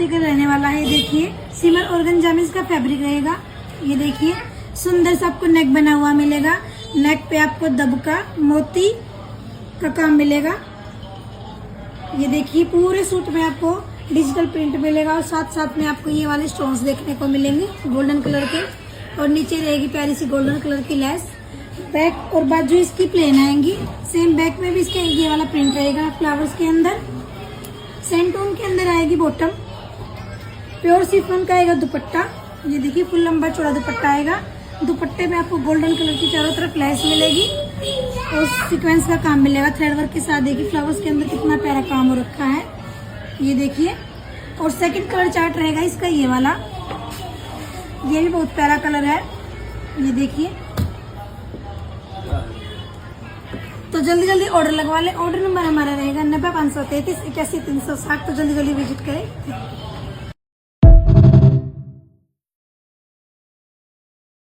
रहने वाला है। देखिए सिमर ऑर्गेन्जा में इसका फैब्रिक रहेगा। ये देखिए सुंदर सा आपको नेक बना हुआ मिलेगा। नेक पे आपको दबका मोती का काम मिलेगा। ये देखिए पूरे सूट में आपको डिजिटल प्रिंट मिलेगा और साथ साथ में आपको ये वाले स्टोन्स देखने को मिलेंगे गोल्डन कलर के। और नीचे रहेगी प्यारी सी गोल्डन कलर की लेस। बैक और बाजू इसकी प्लेन आएंगी। सेम बैक में भी इसके ये वाला प्रिंट रहेगा फ्लावर्स के अंदर। सेम टोन के अंदर आएगी बॉटम। प्योर शिफॉन का आएगा दुपट्टा। ये देखिए फुल लंबा चौड़ा दुपट्टा आएगा। दुपट्टे में आपको गोल्डन कलर की चारों तरफ लेस मिलेगी और सीक्वेंस का काम मिलेगा थ्रेड वर्क के साथ। देखिए फ्लावर्स के अंदर कितना प्यारा काम हो रखा है। ये देखिए और सेकंड कलर चार्ट रहेगा इसका ये वाला। ये भी बहुत प्यारा कलर है। ये देखिए तो जल्दी जल्दी ऑर्डर लगवा ले। ऑर्डर नंबर हमारा रहेगा 90 533 81 360। तो जल्दी जल्दी विजिट करें।